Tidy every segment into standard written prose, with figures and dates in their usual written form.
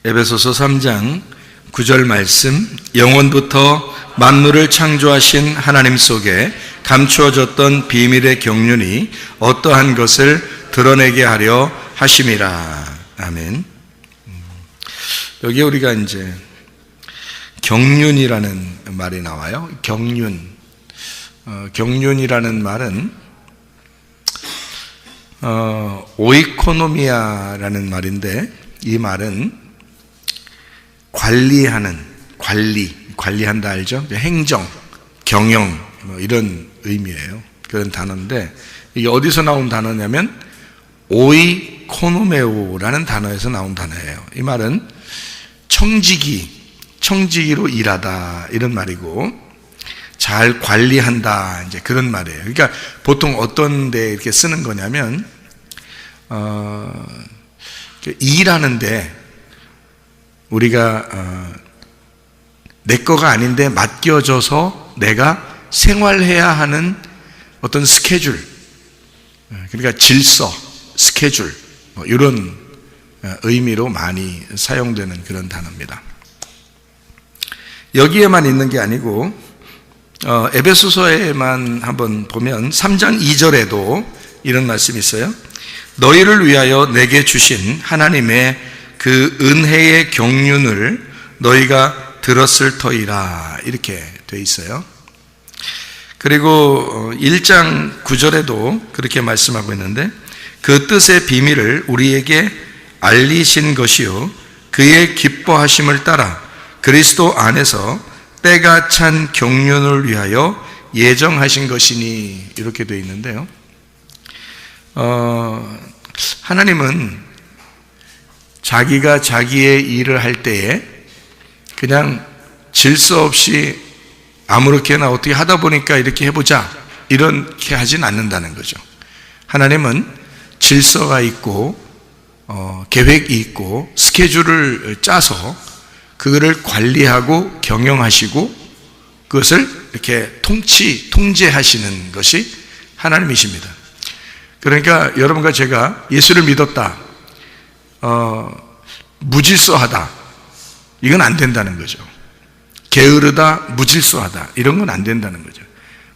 에베소서 3장 9절 말씀, 영원부터 만물을 창조하신 하나님 속에 감추어졌던 비밀의 경륜이 어떠한 것을 드러내게 하려 하심이라. 아멘. 여기 우리가 이제 경륜이라는 말이 나와요. 경륜. 경륜이라는 말은 오이코노미아라는 말인데, 이 말은 관리한다 알죠? 행정, 경영 이런 의미예요. 그런 단어인데, 이게 어디서 나온 단어냐면 오이코노메오라는 단어에서 나온 단어예요. 이 말은 청지기로 일하다 이런 말이고, 잘 관리한다 이제 그런 말이에요. 그러니까 보통 어떤 데 이렇게 쓰는 거냐면 일하는데 우리가 내 거가 아닌데 맡겨져서 내가 생활해야 하는 어떤 스케줄, 그러니까 질서, 스케줄 이런 의미로 많이 사용되는 그런 단어입니다. 여기에만 있는 게 아니고 에베소서에만 한번 보면 3장 2절에도 이런 말씀이 있어요. 너희를 위하여 내게 주신 하나님의 그 은혜의 경륜을 너희가 들었을 터이라, 이렇게 돼 있어요. 그리고 1장 9절에도 그렇게 말씀하고 있는데, 그 뜻의 비밀을 우리에게 알리신 것이요 그의 기뻐하심을 따라 그리스도 안에서 때가 찬 경륜을 위하여 예정하신 것이니, 이렇게 되어 있는데요. 하나님은 자기가 자기의 일을 할 때에 그냥 질서 없이 아무렇게나 어떻게 하다 보니까 이렇게 해보자 이렇게 하진 않는다는 거죠. 하나님은 질서가 있고 계획이 있고 스케줄을 짜서 그거를 관리하고 경영하시고 그것을 이렇게 통제하시는 것이 하나님이십니다. 그러니까 여러분과 제가 예수를 믿었다, 무질서하다, 이건 안 된다는 거죠. 게으르다, 무질서하다, 이런 건 안 된다는 거죠.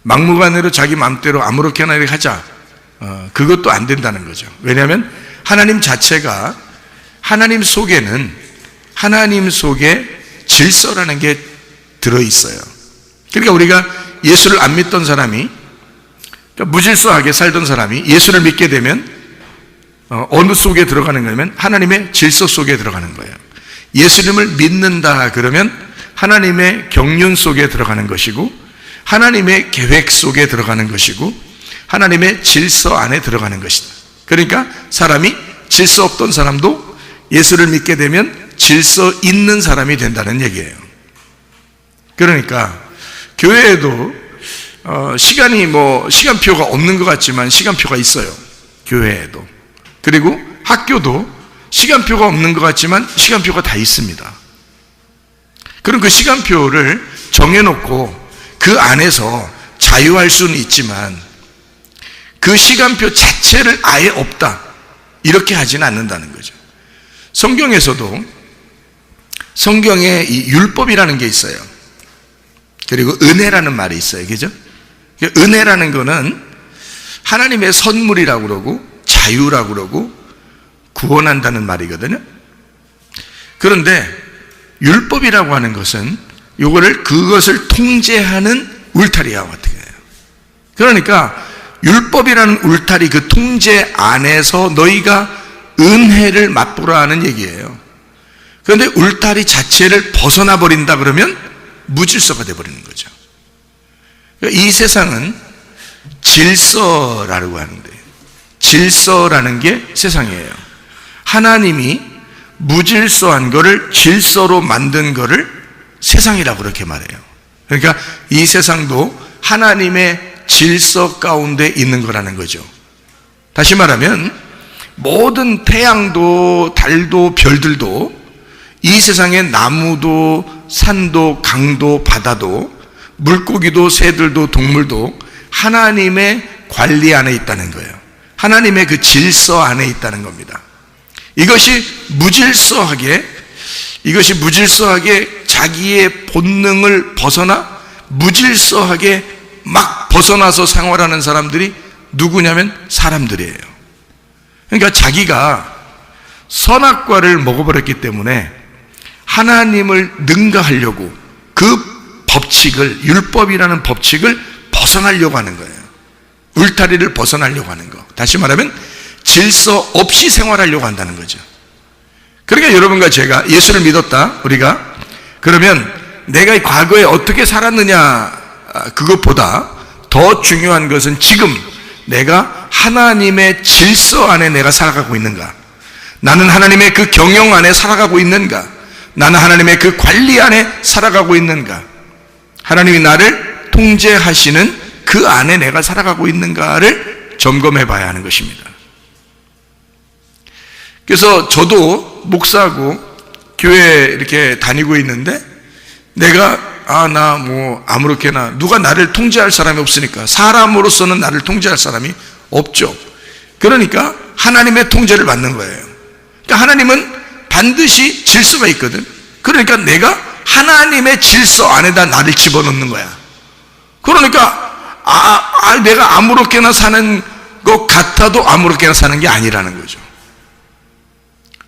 막무가내로 자기 마음대로 아무렇게나 이렇게 하자, 그것도 안 된다는 거죠. 왜냐하면 하나님 자체가, 하나님 속에는 하나님 속에 질서라는 게 들어있어요. 그러니까 우리가 예수를 안 믿던 사람이, 무질서하게 살던 사람이 예수를 믿게 되면 어느 속에 들어가는 거냐면 하나님의 질서 속에 들어가는 거예요. 예수님을 믿는다 그러면 하나님의 경륜 속에 들어가는 것이고, 하나님의 계획 속에 들어가는 것이고, 하나님의 질서 안에 들어가는 것이다. 그러니까 사람이 질서 없던 사람도 예수를 믿게 되면 질서 있는 사람이 된다는 얘기예요. 그러니까 교회에도 시간표가 없는 것 같지만 시간표가 있어요. 교회에도. 그리고 학교도 시간표가 없는 것 같지만 시간표가 다 있습니다. 그럼 그 시간표를 정해놓고 그 안에서 자유할 수는 있지만 그 시간표 자체를 아예 없다, 이렇게 하지는 않는다는 거죠. 성경에서도 성경에 이 율법이라는 게 있어요. 그리고 은혜라는 말이 있어요. 그죠? 은혜라는 거는 하나님의 선물이라고 그러고 자유라고 그러고 구원한다는 말이거든요. 그런데 율법이라고 하는 것은 그것을 통제하는 울타리와 같은 거예요. 그러니까 율법이라는 울타리, 그 통제 안에서 너희가 은혜를 맛보라 하는 얘기예요. 그런데 울타리 자체를 벗어나 버린다 그러면 무질서가 되어버리는 거죠. 이 세상은 질서라고 하는데, 질서라는 게 세상이에요. 하나님이 무질서한 거를 질서로 만든 거를 세상이라고 그렇게 말해요. 그러니까 이 세상도 하나님의 질서 가운데 있는 거라는 거죠. 다시 말하면 모든 태양도 달도 별들도, 이 세상의 나무도 산도 강도 바다도 물고기도 새들도 동물도 하나님의 관리 안에 있다는 거예요. 하나님의 그 질서 안에 있다는 겁니다. 이것이 무질서하게 이것이 무질서하게 자기의 본능을 벗어나 무질서하게 막 벗어나서 생활하는 사람들이 누구냐면 사람들이에요. 그러니까 자기가 선악과를 먹어버렸기 때문에 하나님을 능가하려고 그 법칙을, 율법이라는 법칙을 벗어나려고 하는 거예요. 울타리를 벗어나려고 하는 거. 다시 말하면 질서 없이 생활하려고 한다는 거죠. 그러니까 여러분과 제가 예수를 믿었다, 우리가. 그러면 내가 과거에 어떻게 살았느냐, 그것보다 더 중요한 것은 지금 내가 하나님의 질서 안에 내가 살아가고 있는가? 나는 하나님의 그 경영 안에 살아가고 있는가? 나는 하나님의 그 관리 안에 살아가고 있는가? 하나님이 나를 통제하시는 그 안에 내가 살아가고 있는가를 점검해 봐야 하는 것입니다. 그래서 저도 목사하고 교회 이렇게 다니고 있는데 내가 나 아무렇게나 누가 나를 통제할 사람이 없으니까, 사람으로서는 나를 통제할 사람이 없죠. 그러니까 하나님의 통제를 받는 거예요. 그러니까 하나님은 반드시 질서가 있거든. 그러니까 내가 하나님의 질서 안에다 나를 집어넣는 거야. 그러니까 내가 아무렇게나 사는 것 같아도 아무렇게나 사는 게 아니라는 거죠.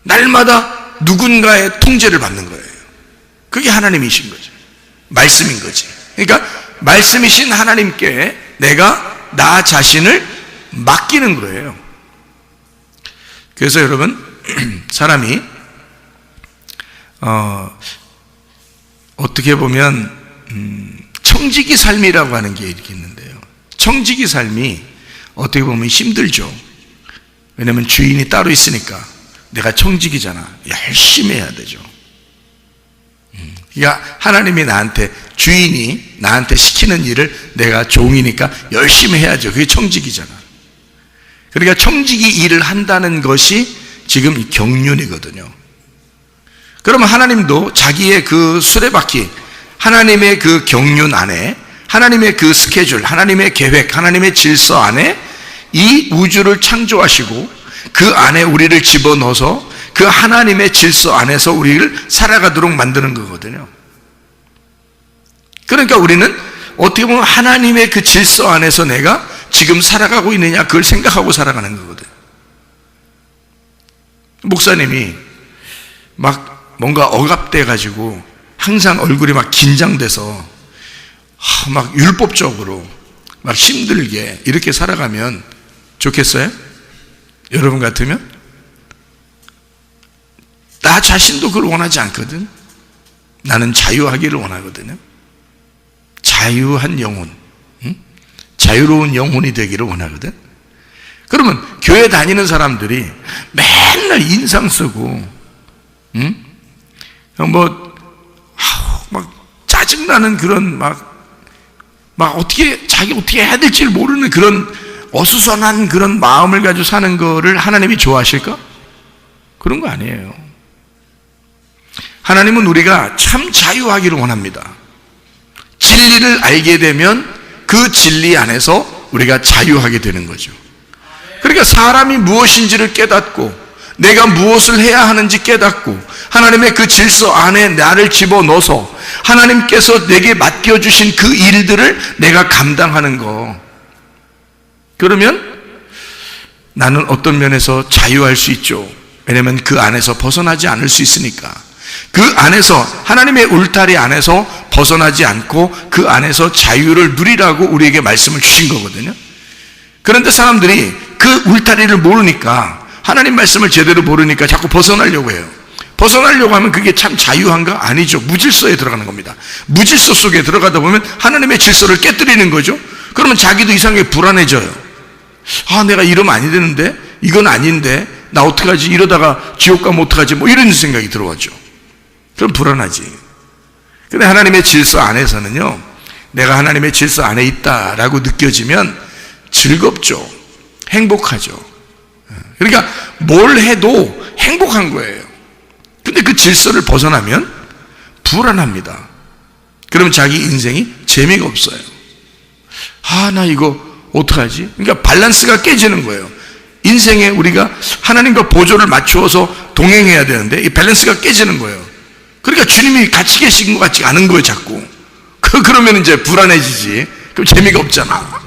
날마다 누군가의 통제를 받는 거예요. 그게 하나님이신 거죠. 말씀인 거지. 그러니까 말씀이신 하나님께 내가 나 자신을 맡기는 거예요. 그래서 여러분, 사람이 어떻게 보면 청지기 삶이라고 하는 게 이렇게 있는데요. 청지기 삶이 어떻게 보면 힘들죠. 왜냐하면 주인이 따로 있으니까. 내가 청지기잖아. 열심히 해야 되죠. 그러니까 하나님이 나한테, 주인이 나한테 시키는 일을 내가 종이니까 열심히 해야죠. 그게 청지기잖아. 그러니까 청지기 일을 한다는 것이 지금 경륜이거든요. 그러면 하나님도 자기의 그 수레바퀴, 하나님의 그 경륜 안에, 하나님의 그 스케줄, 하나님의 계획, 하나님의 질서 안에 이 우주를 창조하시고 그 안에 우리를 집어넣어서 그 하나님의 질서 안에서 우리를 살아가도록 만드는 거거든요. 그러니까 우리는 어떻게 보면 하나님의 그 질서 안에서 내가 지금 살아가고 있느냐, 그걸 생각하고 살아가는 거거든요. 목사님이 막 뭔가 억압돼 가지고 항상 얼굴이 막 긴장돼서 막 율법적으로 막 힘들게 이렇게 살아가면 좋겠어요? 여러분 같으면? 나 자신도 그걸 원하지 않거든. 나는 자유하기를 원하거든요. 자유한 영혼, 자유로운 영혼이 되기를 원하거든. 그러면 교회 다니는 사람들이 맨날 인상 쓰고 막 짜증나는 그런 자기 어떻게 해야 될지 모르는 그런 어수선한 그런 마음을 가지고 사는 거를 하나님이 좋아하실까? 그런 거 아니에요. 하나님은 우리가 참 자유하기를 원합니다. 진리를 알게 되면 그 진리 안에서 우리가 자유하게 되는 거죠. 그러니까 사람이 무엇인지를 깨닫고 내가 무엇을 해야 하는지 깨닫고 하나님의 그 질서 안에 나를 집어넣어서 하나님께서 내게 맡겨주신 그 일들을 내가 감당하는 거, 그러면 나는 어떤 면에서 자유할 수 있죠. 왜냐하면 그 안에서 벗어나지 않을 수 있으니까. 그 안에서, 하나님의 울타리 안에서 벗어나지 않고 그 안에서 자유를 누리라고 우리에게 말씀을 주신 거거든요. 그런데 사람들이 그 울타리를 모르니까, 하나님 말씀을 제대로 모르니까 자꾸 벗어나려고 해요. 벗어나려고 하면 그게 참 자유한가? 아니죠. 무질서에 들어가는 겁니다. 무질서 속에 들어가다 보면 하나님의 질서를 깨뜨리는 거죠. 그러면 자기도 이상하게 불안해져요. 내가 이러면 아니 되는데, 이건 아닌데, 나 어떡하지? 이러다가 지옥 가면 어떡하지? 이런 생각이 들어왔죠. 그럼 불안하지. 근데 하나님의 질서 안에서는요, 내가 하나님의 질서 안에 있다라고 느껴지면 즐겁죠. 행복하죠. 그러니까 뭘 해도 행복한 거예요. 근데 그 질서를 벗어나면 불안합니다. 그러면 자기 인생이 재미가 없어요. 나 이거 어떡하지? 그러니까 밸런스가 깨지는 거예요. 인생에 우리가 하나님과 보조를 맞추어서 동행해야 되는데 이 밸런스가 깨지는 거예요. 그러니까 주님이 같이 계신 것 같지 않은 거예요, 자꾸. 그러면 이제 불안해지지. 그럼 재미가 없잖아.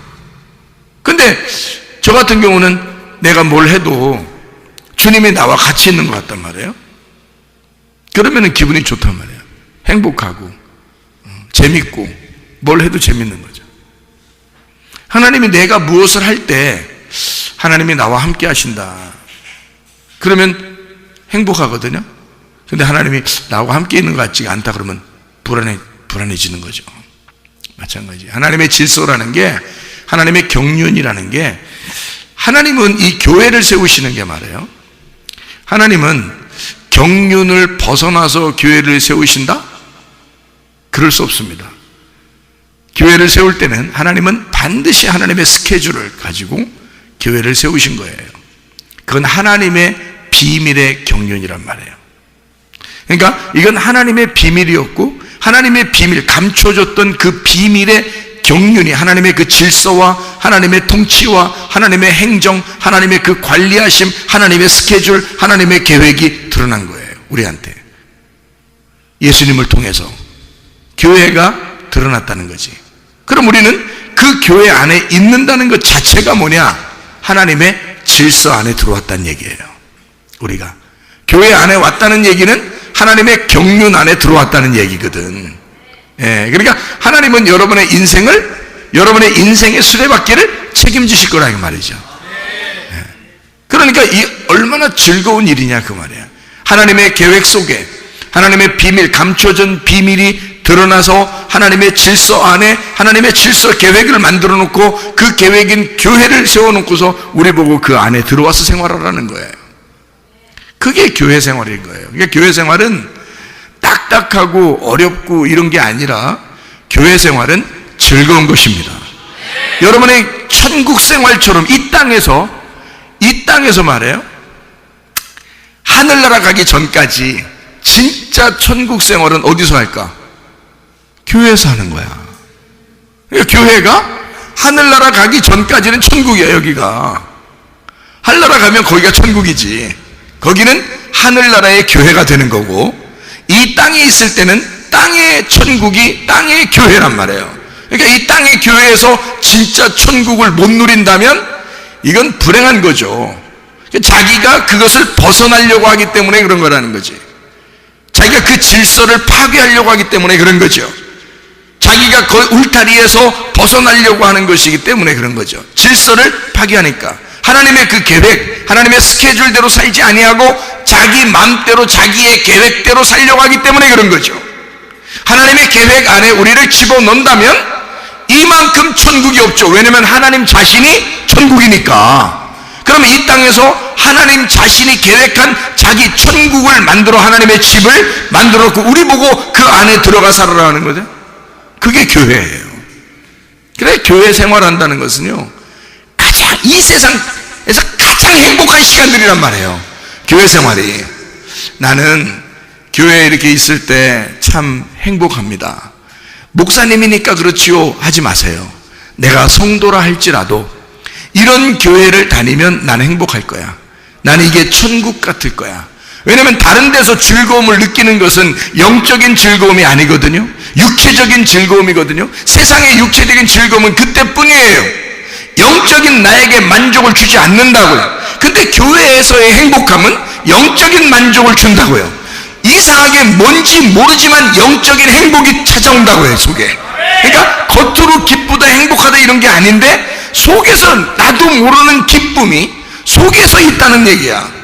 근데 저 같은 경우는 내가 뭘 해도 주님이 나와 같이 있는 것 같단 말이에요. 그러면 기분이 좋단 말이에요. 행복하고 재밌고 뭘 해도 재밌는 거죠. 하나님이 내가 무엇을 할 때 하나님이 나와 함께 하신다, 그러면 행복하거든요. 근데 하나님이 나와 함께 있는 것 같지가 않다 그러면 불안해지는 거죠. 마찬가지. 하나님의 질서라는 게, 하나님의 경륜이라는 게, 하나님은 이 교회를 세우시는 게 말이에요. 하나님은 경륜을 벗어나서 교회를 세우신다? 그럴 수 없습니다. 교회를 세울 때는 하나님은 반드시 하나님의 스케줄을 가지고 교회를 세우신 거예요. 그건 하나님의 비밀의 경륜이란 말이에요. 그러니까 이건 하나님의 비밀이었고, 하나님의 비밀, 감춰졌던 그 비밀의 경륜이 하나님의 그 질서와 하나님의 통치와 하나님의 행정, 하나님의 그 관리하심, 하나님의 스케줄, 하나님의 계획이 드러난 거예요, 우리한테. 예수님을 통해서 교회가 드러났다는 거지. 그럼 우리는 그 교회 안에 있는다는 것 자체가 뭐냐? 하나님의 질서 안에 들어왔다는 얘기예요. 우리가 교회 안에 왔다는 얘기는 하나님의 경륜 안에 들어왔다는 얘기거든. 예, 그러니까 하나님은 여러분의 인생의 수레바퀴를 책임지실 거라 이 말이죠. 예. 그러니까 이 얼마나 즐거운 일이냐 그 말이야. 하나님의 계획 속에 하나님의 비밀, 감춰진 비밀이 드러나서 하나님의 질서 안에 하나님의 질서 계획을 만들어 놓고 그 계획인 교회를 세워놓고서 우리 보고 그 안에 들어와서 생활하라는 거예요. 그게 교회 생활인 거예요. 그러니까 교회 생활은 딱딱하고 어렵고 이런 게 아니라 교회 생활은 즐거운 것입니다. 여러분의 천국 생활처럼 이 땅에서 말해요. 하늘나라 가기 전까지 진짜 천국 생활은 어디서 할까? 교회에서 하는 거야. 그러니까 교회가 하늘나라 가기 전까지는 천국이야. 여기가 하늘나라 가면 거기가 천국이지. 거기는 하늘나라의 교회가 되는 거고, 이 땅에 있을 때는 땅의 천국이 땅의 교회란 말이에요. 그러니까 이 땅의 교회에서 진짜 천국을 못 누린다면 이건 불행한 거죠. 자기가 그것을 벗어나려고 하기 때문에 그런 거라는 거지. 자기가 그 질서를 파괴하려고 하기 때문에 그런 거죠. 자기가 그 울타리에서 벗어나려고 하는 것이기 때문에 그런 거죠. 질서를 파괴하니까. 하나님의 그 계획, 하나님의 스케줄대로 살지 아니하고 자기 마음대로 자기의 계획대로 살려고 하기 때문에 그런 거죠. 하나님의 계획 안에 우리를 집어넣는다면 이만큼 천국이 없죠. 왜냐하면 하나님 자신이 천국이니까. 그러면 이 땅에서 하나님 자신이 계획한 자기 천국을 만들어 하나님의 집을 만들어 놓고 우리 보고 그 안에 들어가 살아라는 거죠. 그게 교회예요. 그래, 교회 생활한다는 것은요, 가장 이 세상에서 가장 행복한 시간들이란 말이에요. 교회 생활이. 나는 교회에 이렇게 있을 때 참 행복합니다. 목사님이니까 그렇지요 하지 마세요. 내가 성도라 할지라도 이런 교회를 다니면 나는 행복할 거야. 나는 이게 천국 같을 거야. 왜냐하면 다른 데서 즐거움을 느끼는 것은 영적인 즐거움이 아니거든요. 육체적인 즐거움이거든요. 세상의 육체적인 즐거움은 그때뿐이에요. 영적인 나에게 만족을 주지 않는다고요. 근데 교회에서의 행복함은 영적인 만족을 준다고요. 이상하게 뭔지 모르지만 영적인 행복이 찾아온다고요, 속에. 그러니까 겉으로 기쁘다 행복하다 이런 게 아닌데 속에서 나도 모르는 기쁨이 속에서 있다는 얘기야.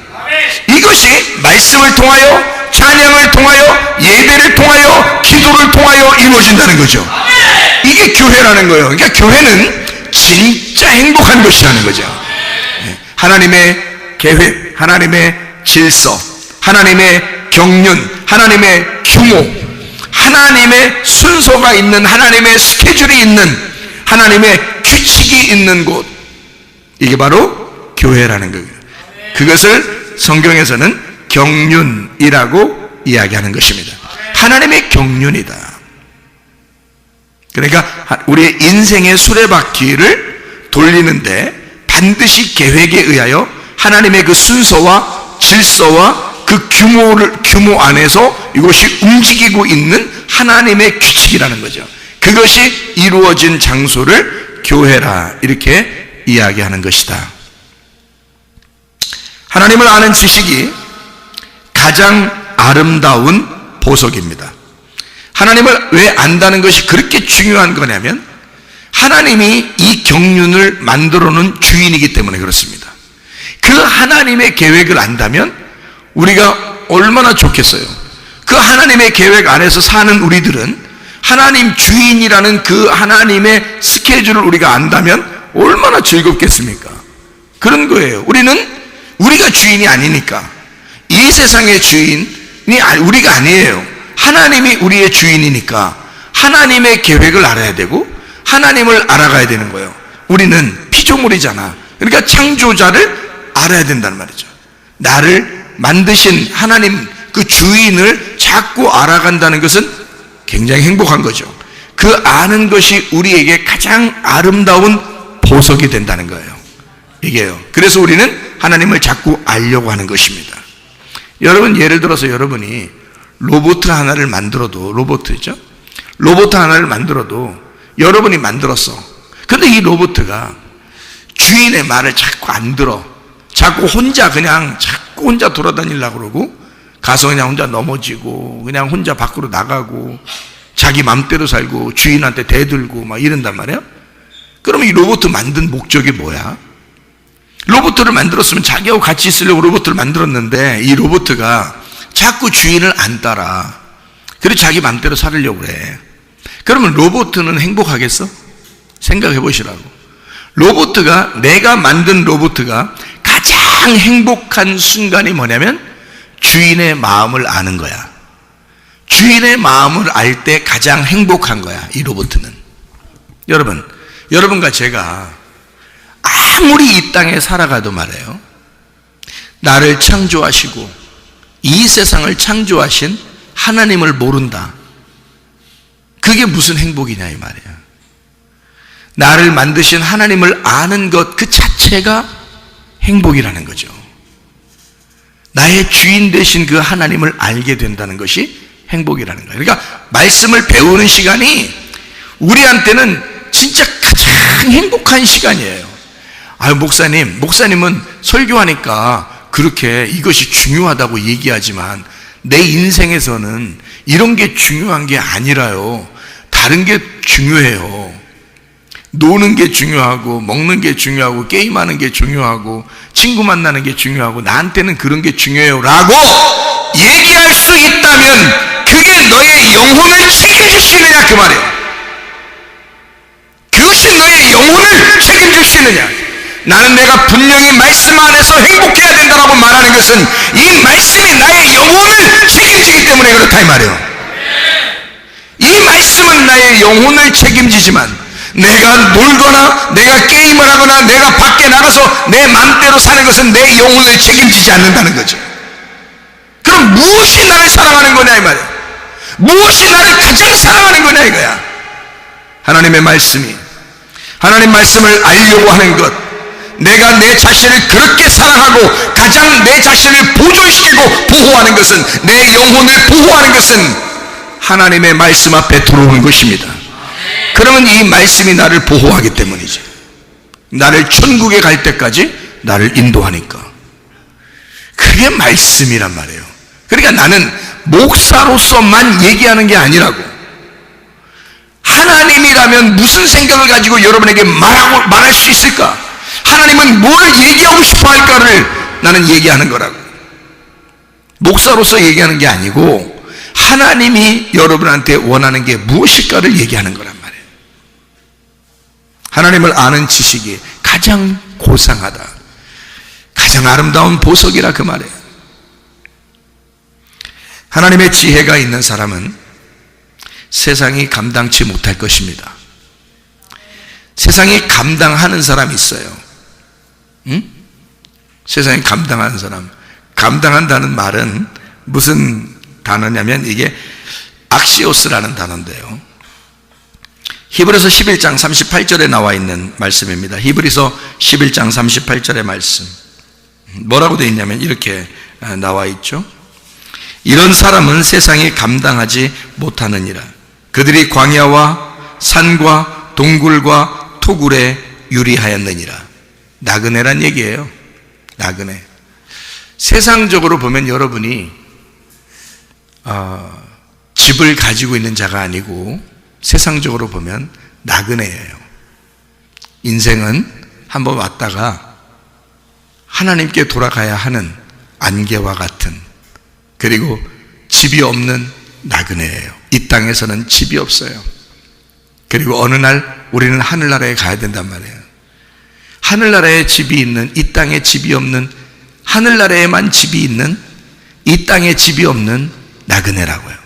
이것이 말씀을 통하여, 찬양을 통하여, 예배를 통하여, 기도를 통하여 이루어진다는 거죠. 이게 교회라는 거예요. 그러니까 교회는 진짜 행복한 것이라는 거죠. 하나님의 계획, 하나님의 질서, 하나님의 경륜, 하나님의 규모, 하나님의 순서가 있는, 하나님의 스케줄이 있는, 하나님의 규칙이 있는 곳, 이게 바로 교회라는 거예요. 그것을 성경에서는 경륜이라고 이야기하는 것입니다. 하나님의 경륜이다. 그러니까 우리의 인생의 수레바퀴를 돌리는데 반드시 계획에 의하여 하나님의 그 순서와 질서와 그 규모 안에서 이것이 움직이고 있는 하나님의 규칙이라는 거죠. 그것이 이루어진 장소를 교회라 이렇게 이야기하는 것이다. 하나님을 아는 지식이 가장 아름다운 보석입니다. 하나님을 왜 안다는 것이 그렇게 중요한 거냐면 하나님이 이 경륜을 만들어 놓은 주인이기 때문에 그렇습니다. 그 하나님의 계획을 안다면 우리가 얼마나 좋겠어요. 그 하나님의 계획 안에서 사는 우리들은 하나님 주인이라는 그 하나님의 스케줄을 우리가 안다면 얼마나 즐겁겠습니까? 그런 거예요. 우리가 주인이 아니니까. 이 세상의 주인이 우리가 아니에요. 하나님이 우리의 주인이니까 하나님의 계획을 알아야 되고 하나님을 알아가야 되는 거예요. 우리는 피조물이잖아. 그러니까 창조자를 알아야 된다는 말이죠. 나를 만드신 하나님 그 주인을 자꾸 알아간다는 것은 굉장히 행복한 거죠. 그 아는 것이 우리에게 가장 아름다운 보석이 된다는 거예요. 이게요. 그래서 우리는 하나님을 자꾸 알려고 하는 것입니다. 여러분, 예를 들어서 여러분이 로봇 하나를 만들어도, 로봇 하나를 만들어도 여러분이 만들었어. 근데 이 로봇가 주인의 말을 자꾸 안 들어. 자꾸 혼자 돌아다니려고 그러고 가서 그냥 혼자 넘어지고 그냥 혼자 밖으로 나가고 자기 맘대로 살고 주인한테 대들고 막 이런단 말이야. 그러면 이 로봇 만든 목적이 뭐야? 로봇을 만들었으면 자기하고 같이 있으려고 로봇을 만들었는데 이 로봇가 자꾸 주인을 안 따라. 그래서 자기 맘대로 살으려고 그래. 그러면 로봇은 행복하겠어? 생각해 보시라고. 내가 만든 로봇가 가장 행복한 순간이 뭐냐면 주인의 마음을 아는 거야. 주인의 마음을 알 때 가장 행복한 거야, 이 로봇은. 여러분과 제가 아무리 이 땅에 살아가도 말이에요, 나를 창조하시고 이 세상을 창조하신 하나님을 모른다. 그게 무슨 행복이냐 이 말이야. 나를 만드신 하나님을 아는 것 그 자체가 행복이라는 거죠. 나의 주인 되신 그 하나님을 알게 된다는 것이 행복이라는 거예요. 그러니까 말씀을 배우는 시간이 우리한테는 진짜 가장 행복한 시간이에요. 목사님은 설교하니까 그렇게 이것이 중요하다고 얘기하지만 내 인생에서는 이런 게 중요한 게 아니라요. 다른 게 중요해요. 노는 게 중요하고 먹는 게 중요하고 게임하는 게 중요하고 친구 만나는 게 중요하고 나한테는 그런 게 중요해요 라고 얘기할 수 있다면 그게 너의 영혼을 책임질 수 있느냐 그 말이에요. 그것이 너의 영혼을 책임질 수 있느냐. 나는 내가 분명히 말씀 안에서 행복해야 된다고 말하는 것은 이 말씀이 나의 영혼을 책임지기 때문에 그렇다 이 말이에요. 이 말씀은 나의 영혼을 책임지지만 내가 놀거나 내가 게임을 하거나 내가 밖에 나가서 내 마음대로 사는 것은 내 영혼을 책임지지 않는다는 거죠. 그럼 무엇이 나를 사랑하는 거냐 이 말이에요. 무엇이 나를 가장 사랑하는 거냐 이거야. 하나님의 말씀이, 하나님 말씀을 알려고 하는 것, 내가 내 자신을 그렇게 사랑하고 가장 내 자신을 보존시키고 보호하는 것은, 내 영혼을 보호하는 것은 하나님의 말씀 앞에 들어오는 것입니다. 그러면 이 말씀이 나를 보호하기 때문이지. 나를 천국에 갈 때까지 나를 인도하니까. 그게 말씀이란 말이에요. 그러니까 나는 목사로서만 얘기하는 게 아니라고. 하나님이라면 무슨 생각을 가지고 여러분에게 말할 수 있을까? 하나님은 뭘 얘기하고 싶어 할까를 나는 얘기하는 거라고. 목사로서 얘기하는 게 아니고 하나님이 여러분한테 원하는 게 무엇일까를 얘기하는 거란 말이에요. 하나님을 아는 지식이 가장 고상하다, 가장 아름다운 보석이라 그 말이에요. 하나님의 지혜가 있는 사람은 세상이 감당치 못할 것입니다. 세상이 감당하는 사람이 있어요. 세상이 감당하는 사람. 감당한다는 말은 무슨 단어냐면 이게 악시오스라는 단어인데요. 히브리서 11장 38절에 나와 있는 말씀입니다. 히브리서 11장 38절의 말씀. 뭐라고 되어 있냐면 이렇게 나와 있죠. 이런 사람은 세상이 감당하지 못하느니라. 그들이 광야와 산과 동굴과 토굴에 유리하였느니라. 나그네란 얘기예요. 나그네. 세상적으로 보면 여러분이 집을 가지고 있는 자가 아니고 세상적으로 보면 나그네예요. 인생은 한번 왔다가 하나님께 돌아가야 하는 안개와 같은, 그리고 집이 없는 나그네예요. 이 땅에서는 집이 없어요. 그리고 어느 날 우리는 하늘나라에 가야 된단 말이에요. 하늘나라에 집이 있는, 이 땅에 집이 없는, 하늘나라에만 집이 있는, 이 땅에 집이 없는 나그네라고요.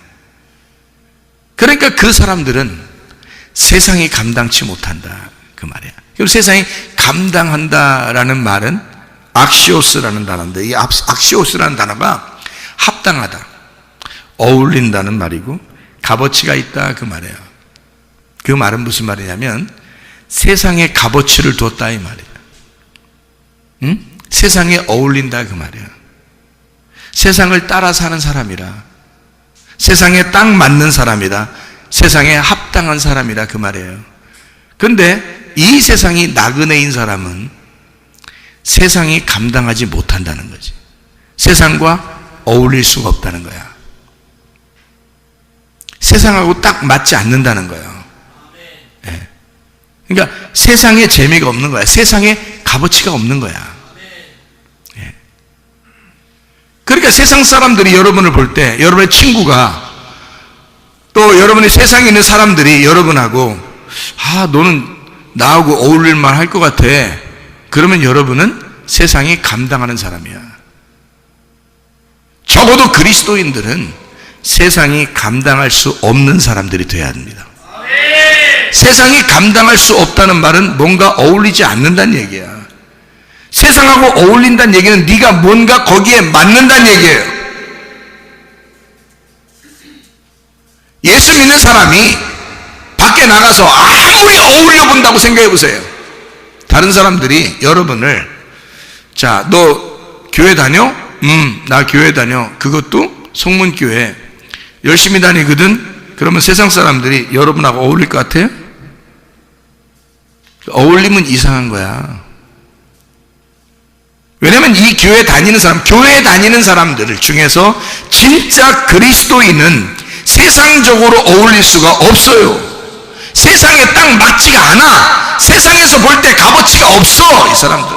그러니까 그 사람들은 세상이 감당치 못한다, 그 말이야. 그럼 세상이 감당한다라는 말은 악시오스라는 단어인데, 이 악시오스라는 단어가 합당하다, 어울린다는 말이고 값어치가 있다, 그 말이에요. 그 말은 무슨 말이냐면 세상에 값어치를 뒀다, 이 말이에요. 응? 세상에 어울린다, 그 말이에요. 세상을 따라 사는 사람이라, 세상에 딱 맞는 사람이다, 세상에 합당한 사람이라, 그 말이에요. 근데 이 세상이 나그네인 사람은 세상이 감당하지 못한다는 거지. 세상과 어울릴 수가 없다는 거야. 세상하고 딱 맞지 않는다는 거예요. 네. 그러니까 세상에 재미가 없는 거야. 세상에 값어치가 없는 거야. 네. 그러니까 세상 사람들이 여러분을 볼 때, 여러분의 친구가, 또 여러분의 세상에 있는 사람들이 여러분하고 너는 나하고 어울릴 만 할 것 같아, 그러면 여러분은 세상이 감당하는 사람이야. 적어도 그리스도인들은 세상이 감당할 수 없는 사람들이 돼야 합니다. 세상이 감당할 수 없다는 말은 뭔가 어울리지 않는다는 얘기야. 세상하고 어울린다는 얘기는 네가 뭔가 거기에 맞는다는 얘기예요. 예수 믿는 사람이 밖에 나가서 아무리 어울려 본다고 생각해 보세요. 다른 사람들이 여러분을, 자, 너 교회 다녀? 나 교회 다녀. 그것도 성문교회 열심히 다니거든. 그러면 세상 사람들이 여러분하고 어울릴 것 같아요? 어울리면 이상한 거야. 왜냐면 이 교회 다니는 사람들 중에서 진짜 그리스도인은 세상적으로 어울릴 수가 없어요. 세상에 딱 맞지가 않아. 세상에서 볼 때 값어치가 없어, 이 사람들.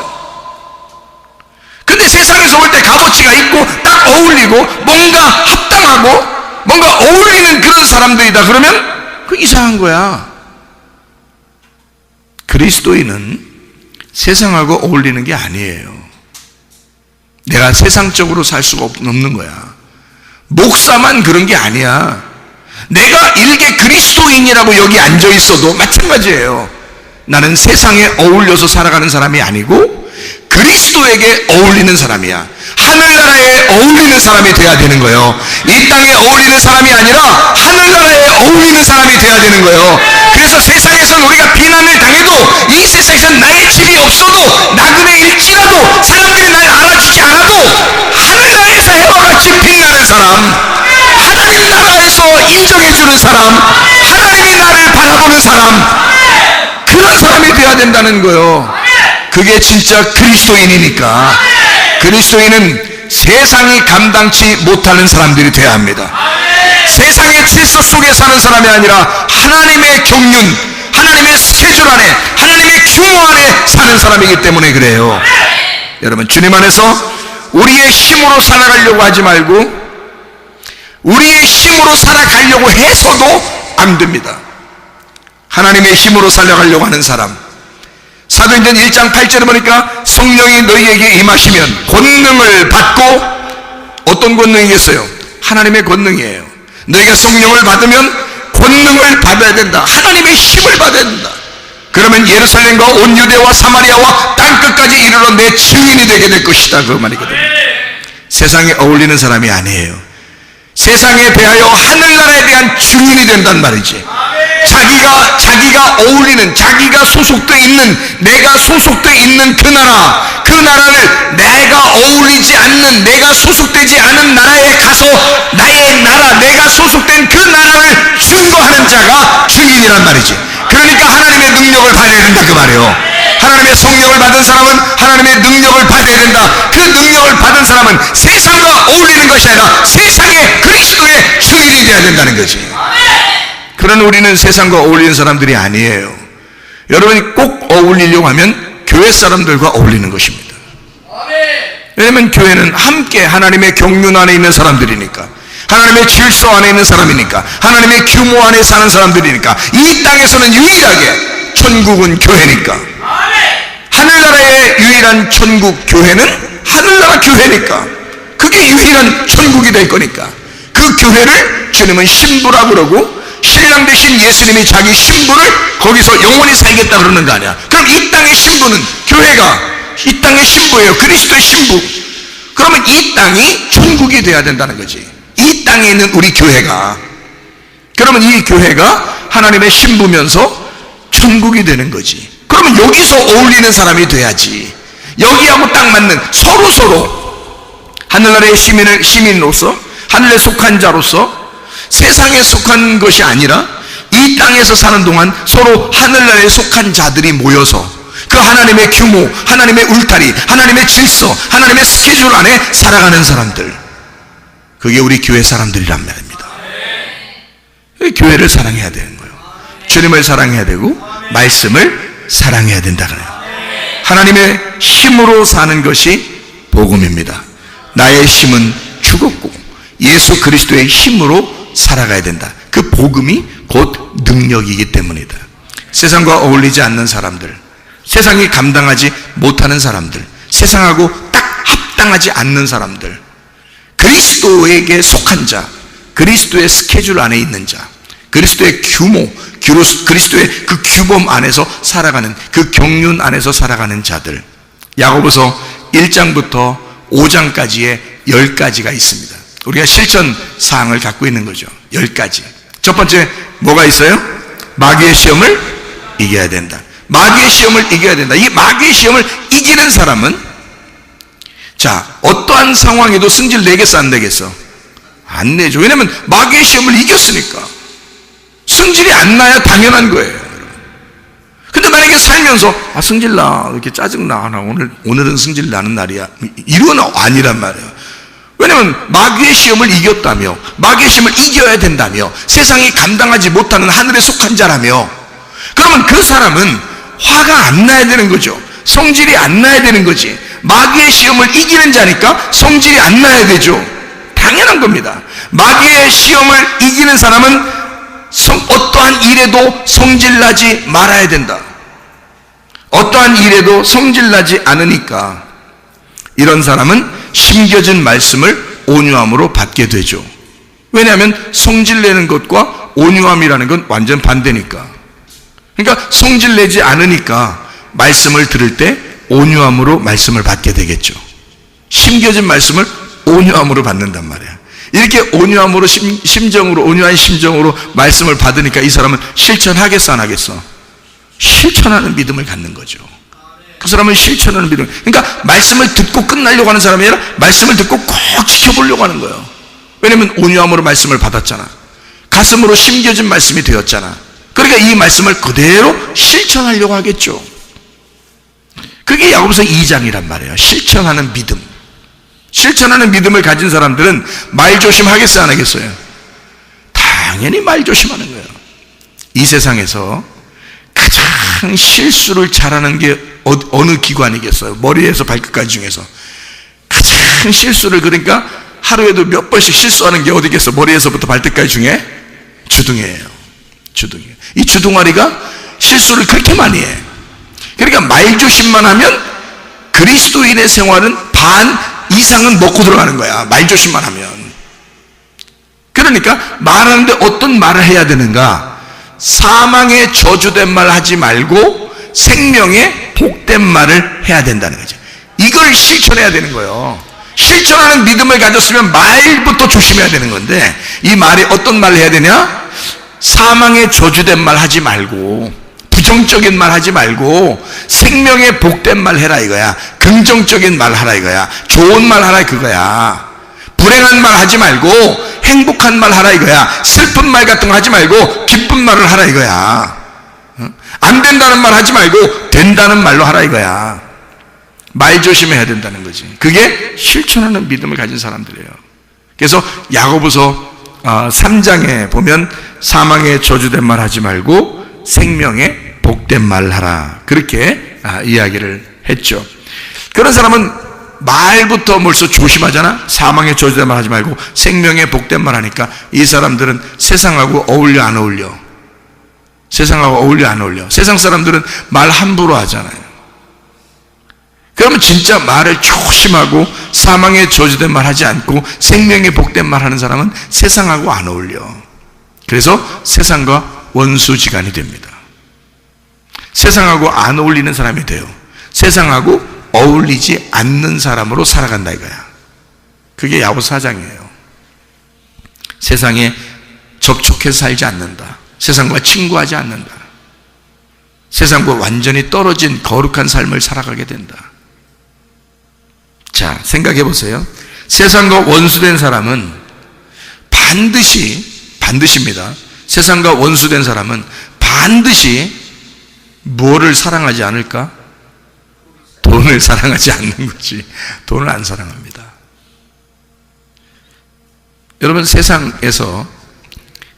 근데 세상에서 볼 때 값어치가 있고 딱 어울리고 뭔가 합당하고 뭔가 어울리는 그런 사람들이다 그러면 그 이상한 거야. 그리스도인은 세상하고 어울리는 게 아니에요. 내가 세상적으로 살 수가 없는 거야. 목사만 그런 게 아니야. 내가 일개 그리스도인이라고 여기 앉아 있어도 마찬가지예요. 나는 세상에 어울려서 살아가는 사람이 아니고 그리스도에게 어울리는 사람이야. 하늘나라에 어울리는 사람이 돼야 되는 거예요. 이 땅에 어울리는 사람이 아니라 하늘나라에 어울리는 사람이 돼야 되는 거예요. 그래서 세상에서 우리가 비난을 당해도, 이 세상에서 나의 집이 없어도, 나그네일지라도, 사람들이 날 알아주지 않아도 하늘나라에서 해와 같이 빛나는 사람, 하나님 나라에서 인정해주는 사람, 하나님이 나를 바라보는 사람, 그런 사람이 돼야 된다는 거예요. 그게 진짜 그리스도인이니까. 그리스도인은 세상이 감당치 못하는 사람들이 돼야 합니다. 세상의 질서 속에 사는 사람이 아니라 하나님의 경륜, 하나님의 스케줄 안에, 하나님의 규모 안에 사는 사람이기 때문에 그래요. 여러분, 주님 안에서 우리의 힘으로 살아가려고 하지 말고 우리의 힘으로 살아가려고 해서도 안 됩니다. 하나님의 힘으로 살아가려고 하는 사람, 사도행전 1장 8절에 보니까 성령이 너희에게 임하시면 권능을 받고, 어떤 권능이겠어요? 하나님의 권능이에요. 너희가 성령을 받으면 권능을 받아야 된다. 하나님의 힘을 받아야 된다. 그러면 예루살렘과 온 유대와 사마리아와 땅끝까지 이르러 내 증인이 되게 될 것이다, 그 말이거든요. 세상에 어울리는 사람이 아니에요. 세상에 대하여 하늘나라에 대한 증인이 된단 말이지. 자기가 어울리는, 자기가 소속되어 있는, 내가 소속되어 있는 그 나라를 내가 어울리지 않는, 내가 소속되지 않은 나라에 가서 나의 나라, 내가 소속된 그 나라를 증거하는 자가 증인이란 말이지. 그러니까 하나님의 능력을 받아야 된다 그 말이에요. 하나님의 성령을 받은 사람은 하나님의 능력을 받아야 된다. 그 능력을 받은 사람은 세상과 어울리는 것이 아니라 세상의 그리스도의 증인이 되어야 된다는 거지. 그러나 우리는 세상과 어울리는 사람들이 아니에요. 여러분이 꼭 어울리려고 하면 교회 사람들과 어울리는 것입니다. 왜냐하면 교회는 함께 하나님의 경륜 안에 있는 사람들이니까, 하나님의 질서 안에 있는 사람이니까, 하나님의 규모 안에 사는 사람들이니까, 이 땅에서는 유일하게 천국은 교회니까, 하늘나라의 유일한 천국 교회는 하늘나라 교회니까, 그게 유일한 천국이 될 거니까, 그 교회를 주님은 신부라 그러고, 신랑 되신 예수님이 자기 신부를 거기서 영원히 살겠다 그러는 거 아니야. 그럼 이 땅의 신부는, 교회가 이 땅의 신부예요. 그리스도의 신부. 그러면 이 땅이 천국이 돼야 된다는 거지. 이 땅에 있는 우리 교회가, 그러면 이 교회가 하나님의 신부면서 천국이 되는 거지. 그러면 여기서 어울리는 사람이 돼야지. 여기하고 딱 맞는, 서로 하늘나라의 시민으로서, 하늘에 속한 자로서, 세상에 속한 것이 아니라 이 땅에서 사는 동안 서로 하늘나라에 속한 자들이 모여서 그 하나님의 규모, 하나님의 울타리, 하나님의 질서, 하나님의 스케줄 안에 살아가는 사람들, 그게 우리 교회 사람들이란 말입니다. 교회를 사랑해야 되는 거예요. 주님을 사랑해야 되고 말씀을 사랑해야 된다 그래요. 하나님의 힘으로 사는 것이 복음입니다. 나의 힘은 죽었고 예수 그리스도의 힘으로 살아가야 된다. 그 복음이 곧 능력이기 때문이다. 세상과 어울리지 않는 사람들, 세상이 감당하지 못하는 사람들, 세상하고 딱 합당하지 않는 사람들, 그리스도에게 속한 자, 그리스도의 스케줄 안에 있는 자, 그리스도의 규모, 그리스도의 그 규범 안에서 살아가는, 그 경륜 안에서 살아가는 자들, 야고보서 1장부터 5장까지의 10가지가 있습니다. 우리가 실천 사항을 갖고 있는 거죠. 10가지. 첫 번째 뭐가 있어요? 마귀의 시험을 이겨야 된다. 마귀의 시험을 이겨야 된다. 이 마귀의 시험을 이기는 사람은, 자, 어떠한 상황에도 승질 내겠어 안 내겠어? 안 내죠. 왜냐하면 마귀의 시험을 이겼으니까. 승질이 안 나야 당연한 거예요. 근데 만약에 살면서 승질나, 이렇게 짜증나, 오늘은 승질 나는 날이야, 이건 아니란 말이에요. 왜냐하면 마귀의 시험을 이겼다며, 마귀의 시험을 이겨야 된다며, 세상이 감당하지 못하는 하늘에 속한 자라며, 그러면 그 사람은 화가 안 나야 되는 거죠. 성질이 안 나야 되는 거지. 마귀의 시험을 이기는 자니까 성질이 안 나야 되죠. 당연한 겁니다. 마귀의 시험을 이기는 사람은 어떠한 일에도 성질나지 말아야 된다. 어떠한 일에도 성질나지 않으니까 이런 사람은 심겨진 말씀을 온유함으로 받게 되죠. 왜냐하면 성질내는 것과 온유함이라는 건 완전 반대니까. 그러니까 성질내지 않으니까 말씀을 들을 때 온유함으로 말씀을 받게 되겠죠. 심겨진 말씀을 온유함으로 받는단 말이야. 이렇게 온유함으로, 심정으로, 온유한 심정으로 말씀을 받으니까 이 사람은 실천하겠어 안 하겠어? 실천하는 믿음을 갖는 거죠. 그 사람은 실천하는 믿음. 그러니까 말씀을 듣고 끝나려고 하는 사람이 아니라 말씀을 듣고 꼭 지켜보려고 하는 거예요. 왜냐하면 온유함으로 말씀을 받았잖아. 가슴으로 심겨진 말씀이 되었잖아. 그러니까 이 말씀을 그대로 실천하려고 하겠죠. 그게 야고보서 2장이란 말이에요. 실천하는 믿음. 실천하는 믿음을 가진 사람들은 말 조심하겠어요 안 하겠어요? 당연히 말 조심하는 거예요. 이 세상에서 가장 실수를 잘하는 게 어느 기관이겠어요? 머리에서 발끝까지 중에서 가장 실수를, 그러니까 하루에도 몇 번씩 실수하는 게 어디겠어? 머리에서부터 발끝까지 중에 주둥이에요. 주둥이. 이 주둥아리가 실수를 그렇게 많이 해. 그러니까 말 조심만 하면 그리스도인의 생활은 반 이상은 먹고 들어가는 거야. 말 조심만 하면. 그러니까 말하는데 어떤 말을 해야 되는가? 사망에 저주된 말 하지 말고 생명에 복된 말을 해야 된다는 거죠. 이걸 실천해야 되는 거예요. 실천하는 믿음을 가졌으면 말부터 조심해야 되는 건데, 이 말이 어떤 말을 해야 되냐? 사망의 저주된 말 하지 말고, 부정적인 말 하지 말고 생명의 복된 말 해라 이거야. 긍정적인 말 하라 이거야. 좋은 말 하라 그거야. 불행한 말 하지 말고 행복한 말 하라 이거야. 슬픈 말 같은 거 하지 말고 기쁜 말을 하라 이거야. 안 된다는 말 하지 말고 된다는 말로 하라 이거야. 말 조심해야 된다는 거지. 그게 실천하는 믿음을 가진 사람들이에요. 그래서 야고보서 3장에 보면 사망의 저주된 말 하지 말고 생명의 복된 말 하라, 그렇게 이야기를 했죠. 그런 사람은 말부터 벌써 조심하잖아. 사망의 저주된 말 하지 말고 생명의 복된 말 하니까 이 사람들은 세상하고 어울려 안 어울려? 세상하고 어울려 안 어울려? 세상 사람들은 말 함부로 하잖아요. 그러면 진짜 말을 조심하고 사망의 저주된 말 하지 않고 생명의 복된 말 하는 사람은 세상하고 안 어울려. 그래서 세상과 원수지간이 됩니다. 세상하고 안 어울리는 사람이 돼요. 세상하고 어울리지 않는 사람으로 살아간다 이거야. 그게 야고보서 4장이에요. 세상에 접촉해서 살지 않는다. 세상과 친구하지 않는다. 세상과 완전히 떨어진 거룩한 삶을 살아가게 된다. 자, 생각해 보세요. 세상과 원수된 사람은 반드시입니다. 세상과 원수된 사람은 반드시 뭐를 사랑하지 않을까? 돈을 사랑하지 않는 거지. 돈을 안 사랑합니다. 여러분, 세상에서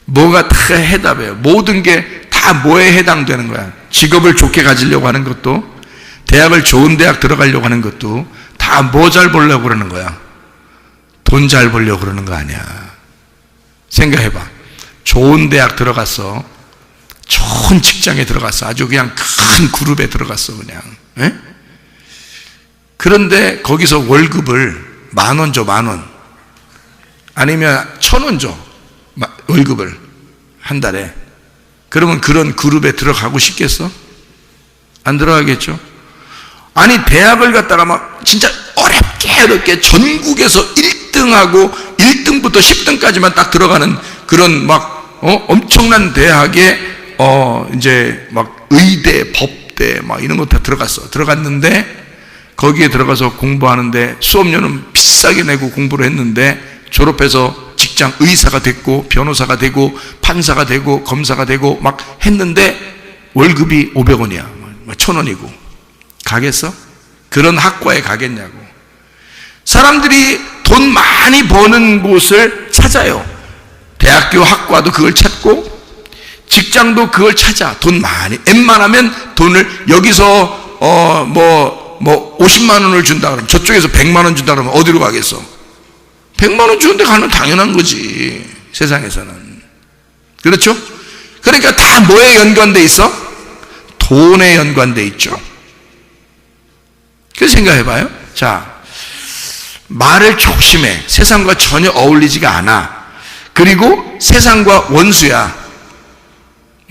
뭐가 다 해답이에요. 모든 게 다 뭐에 해당되는 거야. 직업을 좋게 가지려고 하는 것도, 대학을 좋은 대학 들어가려고 하는 것도 다 뭐 잘 벌려고 그러는 거야? 돈 잘 벌려고 그러는 거 아니야. 생각해봐. 좋은 대학 들어갔어. 좋은 직장에 들어갔어. 아주 그냥 큰 그룹에 들어갔어 그냥. 에? 그런데 거기서 월급을 10,000원 줘. 10,000원. 아니면 1,000원 줘. 월급을 한 달에. 그러면 그런 그룹에 들어가고 싶겠어? 안 들어가겠죠? 아니, 대학을 갔다가 막 진짜 어렵게 전국에서 1등하고 1등부터 10등까지만 딱 들어가는 그런 막 엄청난 대학에 이제 막 의대, 법대 막 이런 거 다 들어갔어. 들어갔는데 거기에 들어가서 공부하는데 수업료는 비싸게 내고 공부를 했는데 졸업해서 직장 의사가 됐고 변호사가 되고 판사가 되고 검사가 되고 막 했는데 월급이 500원이야. 1,000원이고. 가겠어? 그런 학과에 가겠냐고. 사람들이 돈 많이 버는 곳을 찾아요. 대학교 학과도 그걸 찾고 직장도 그걸 찾아. 돈 많이, 웬만하면 돈을 여기서 뭐 50만 원을 준다 그러면 저쪽에서 100만 원 준다 그러면 어디로 가겠어? 100만 원 주는데 가는 당연한 거지, 세상에서는. 그렇죠? 그러니까 다 뭐에 연관돼 있어? 돈에 연관돼 있죠. 그래서 생각해봐요. 자, 말을 조심해. 세상과 전혀 어울리지가 않아. 그리고 세상과 원수야.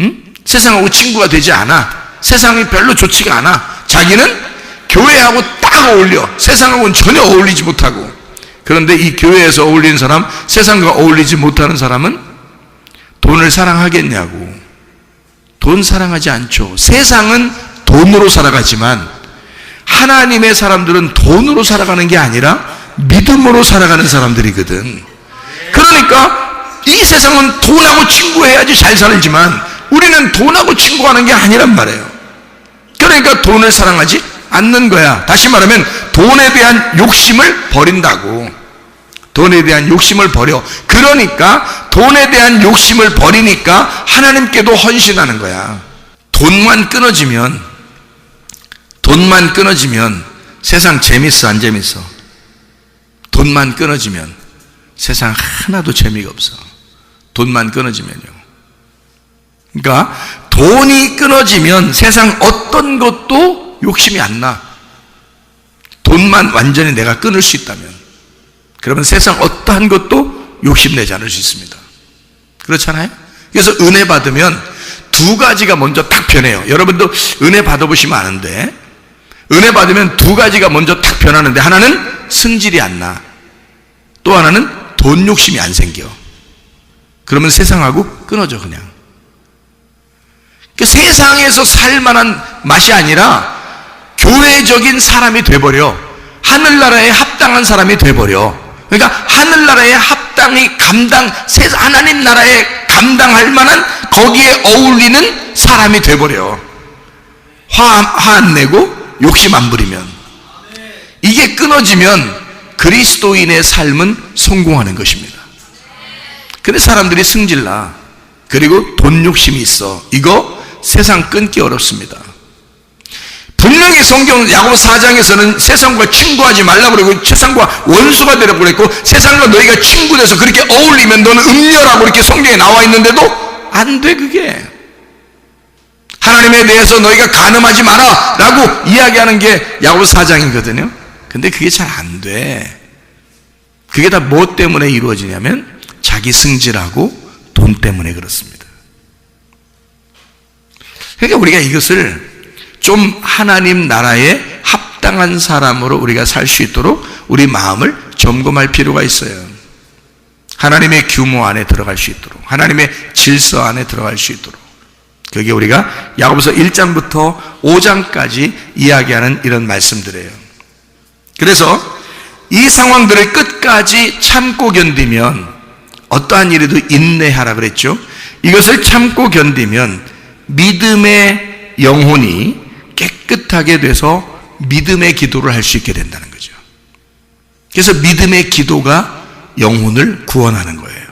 응? 세상하고 친구가 되지 않아. 세상이 별로 좋지가 않아. 자기는 교회하고 딱 어울려. 세상하고는 전혀 어울리지 못하고. 그런데 이 교회에서 어울리는 사람, 세상과 어울리지 못하는 사람은 돈을 사랑하겠냐고. 돈 사랑하지 않죠. 세상은 돈으로 살아가지만 하나님의 사람들은 돈으로 살아가는 게 아니라 믿음으로 살아가는 사람들이거든. 그러니까 이 세상은 돈하고 친구해야지 잘 살지만 우리는 돈하고 친구하는 게 아니란 말이에요. 그러니까 돈을 사랑하지 않는 거야. 다시 말하면 돈에 대한 욕심을 버린다고. 돈에 대한 욕심을 버려. 그러니까 돈에 대한 욕심을 버리니까 하나님께도 헌신하는 거야. 돈만 끊어지면 세상 재밌어 안 재밌어? 돈만 끊어지면 세상 하나도 재미가 없어. 돈만 끊어지면요. 그러니까 돈이 끊어지면 세상 어떤 것도 욕심이 안 나. 돈만 완전히 내가 끊을 수 있다면, 그러면 세상 어떠한 것도 욕심내지 않을 수 있습니다. 그렇잖아요? 그래서 은혜 받으면 두 가지가 먼저 딱 변해요. 여러분도 은혜 받아보시면 아는데, 은혜 받으면 두 가지가 먼저 딱 변하는데, 하나는 승질이 안 나. 또 하나는 돈 욕심이 안 생겨. 그러면 세상하고 끊어져 그냥. 그 세상에서 살만한 맛이 아니라 교회적인 사람이 돼버려. 하늘나라에 합당한 사람이 돼버려. 그러니까 하늘나라에 합당히 하나님 나라에 감당할 만한, 거기에 어울리는 사람이 돼버려. 화 안 내고 욕심 안 부리면. 이게 끊어지면 그리스도인의 삶은 성공하는 것입니다. 근데 사람들이 승질나. 그리고 돈 욕심이 있어. 이거 세상 끊기 어렵습니다. 분명히 성경 야고보 4장에서는 세상과 친구하지 말라고 그러고 세상과 원수가 되라고 그랬고, 세상과 너희가 친구 돼서 그렇게 어울리면 너는 음녀라고 이렇게 성경에 나와 있는데도 안 돼. 그게 하나님에 대해서 너희가 간음하지 마라 라고 이야기하는 게 야고보 4장이거든요 근데 그게 잘 안 돼. 그게 다 뭐 때문에 이루어지냐면 자기 승질하고 돈 때문에 그렇습니다. 그러니까 우리가 이것을 좀 하나님 나라에 합당한 사람으로 우리가 살 수 있도록 우리 마음을 점검할 필요가 있어요. 하나님의 규모 안에 들어갈 수 있도록, 하나님의 질서 안에 들어갈 수 있도록. 그게 우리가 야고보서 1장부터 5장까지 이야기하는 이런 말씀들이에요. 그래서 이 상황들을 끝까지 참고 견디면, 어떠한 일에도 인내하라 그랬죠. 이것을 참고 견디면 믿음의 영혼이 깨끗하게 돼서 믿음의 기도를 할 수 있게 된다는 거죠. 그래서 믿음의 기도가 영혼을 구원하는 거예요.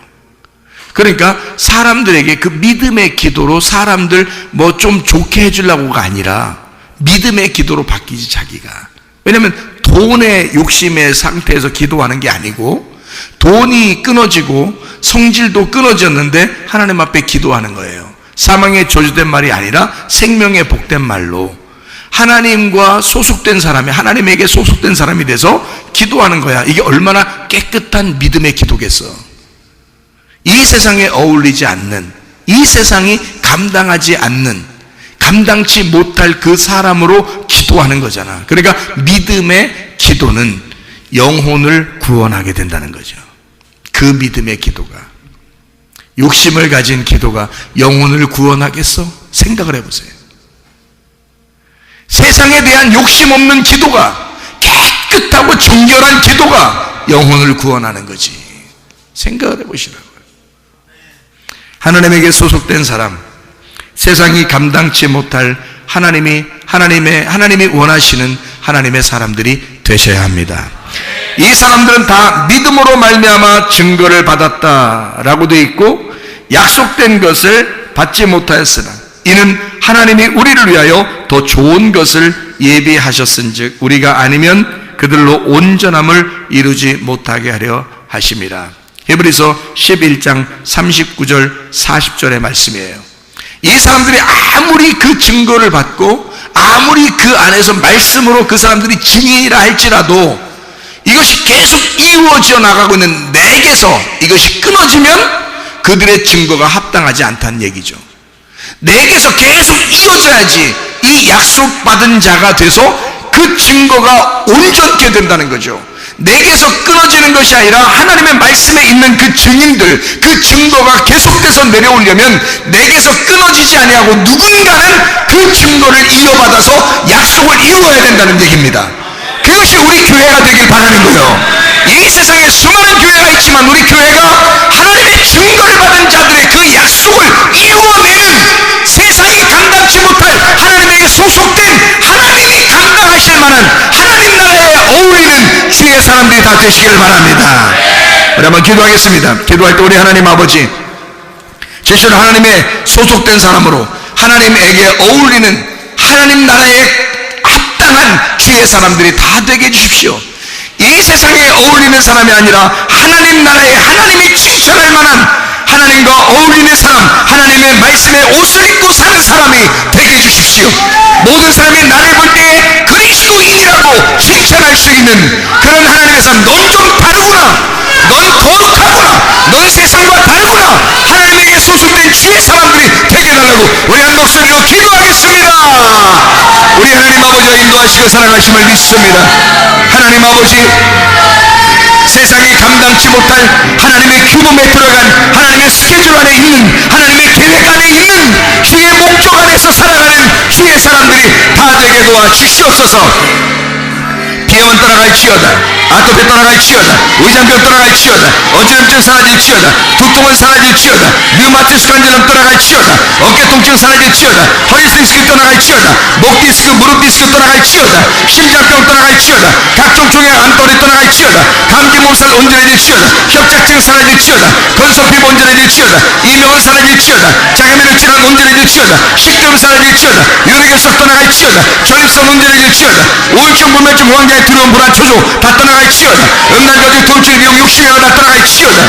그러니까 사람들에게 그 믿음의 기도로 사람들 뭐 좀 좋게 해주려고가 아니라 믿음의 기도로 바뀌지, 자기가. 왜냐하면 돈의 욕심의 상태에서 기도하는 게 아니고, 돈이 끊어지고 성질도 끊어졌는데 하나님 앞에 기도하는 거예요. 사망의 저주된 말이 아니라 생명의 복된 말로 하나님과 소속된 사람이, 하나님에게 소속된 사람이 돼서 기도하는 거야. 이게 얼마나 깨끗한 믿음의 기도겠어. 이 세상에 어울리지 않는, 이 세상이 감당하지 않는, 감당치 못할 그 사람으로 기도하는 거잖아. 그러니까 믿음의 기도는 영혼을 구원하게 된다는 거죠. 그 믿음의 기도가. 욕심을 가진 기도가 영혼을 구원하겠어? 생각을 해보세요. 세상에 대한 욕심 없는 기도가, 깨끗하고 정결한 기도가 영혼을 구원하는 거지. 생각을 해보시라고요. 하나님에게 소속된 사람, 세상이 감당치 못할 하나님이 원하시는 하나님의 사람들이 되셔야 합니다. 이 사람들은 다 믿음으로 말미암아 증거를 받았다라고 되어 있고, 약속된 것을 받지 못하였으나 이는 하나님이 우리를 위하여 더 좋은 것을 예비하셨은즉 우리가 아니면 그들로 온전함을 이루지 못하게 하려 하심이라. 히브리서 11장 39절 40절의 말씀이에요. 이 사람들이 아무리 그 증거를 받고 아무리 그 안에서 말씀으로 그 사람들이 증인이라 할지라도 이것이 계속 이루어져 나가고 있는 내게서 이것이 끊어지면 그들의 증거가 합당하지 않다는 얘기죠. 내게서 계속 이어져야지 이 약속받은 자가 돼서 그 증거가 온전케 된다는 거죠. 내게서 끊어지는 것이 아니라 하나님의 말씀에 있는 그 증인들, 그 증거가 계속돼서 내려오려면 내게서 끊어지지 아니하고 누군가는 그 증거를 이어받아서 약속을 이루어야 된다는 얘기입니다. 그것이 우리 교회가 되길 바라는 거예요. 이 세상에 수많은 교회가 있지만 우리 교회가 하나님의 증거를 받은 자들의 그 약속을 이루어내는, 세상이 감당치 못할 하나님에게 소속된, 하나님이 감당하실 만한 하나님 나라에 어울리는 주의 사람들이 다 되시기를 바랍니다. 우리 한번 기도하겠습니다. 기도할 때 우리 하나님 아버지, 진실로 하나님의 소속된 사람으로 하나님에게 어울리는 하나님 나라에 합당한 주의 사람들이 다 되게 해주십시오. 이 세상에 어울리는 사람이 아니라 하나님 나라에 하나님이 칭찬할 만한, 하나님과 어울리는 사람, 하나님의 말씀에 옷을 입고 사는 사람이 되게 해주십시오. 모든 사람이 나를 볼 때 그리스도인이라고 칭찬할 수 있는 그런 하나님의 사람. 넌 좀 다르구나, 넌 거룩하구나, 넌 세상과 다르구나, 하나님에게 소속된 주의 사람들이 되게 해달라고 우리 한 목소리로 기도하겠습니다. 우리 하나님 아버지가 인도하시고 사랑하심을 믿습니다. 하나님 아버지, 세상이 감당치 못할 하나님의 규범에 들어간, 하나님의 스케줄 안에 있는, 하나님의 계획 안에 있는, 주의 목적 안에 만나게 도와주시옵소서. 비염은 떠나갈지어다, 아토피 떠나갈지어다, 의장병 떠나갈지어다, 어지럼증 사라질지어다, 두통은 사라질지어다, 류마티스 관절염 떠나갈지어다, 어깨 통증 사라질지어다, 허리 디스크 떠나갈지어다, 목 디스크, 무릎 디스크 떠나갈지어다, 심장병 떠나갈지어다, 각종 종양 암돌이 떠나갈지어다, 감기 몸살 온전해질지어다, 협착증 사라질지어다, 건성피부 온전해질지어다, 이명은 사라질지어다, 장애면역 질환 온전해질지어다, 식도염 사라질지어다, 유리결석 떠나갈지어다, 전립선 온전해질지어다, 우울증, 불면증, 공황장애, 두려움, 불안, 초조 다 떠나갈지어다, 음란거짓, 통증, 미혹, 욕심이 다 떠나갈지어다.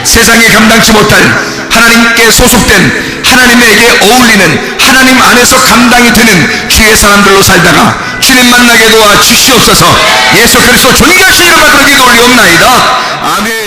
세상에 감당치 못할 하나님께 소속된, 하나님에게 어울리는, 하나님 안에서 감당이 되는 주의 사람들로 살다가 주님 만나게 도와주시옵소서. 예수 그리스도 존귀하신 이름 받들어 기도 올리옵나이다. 아멘.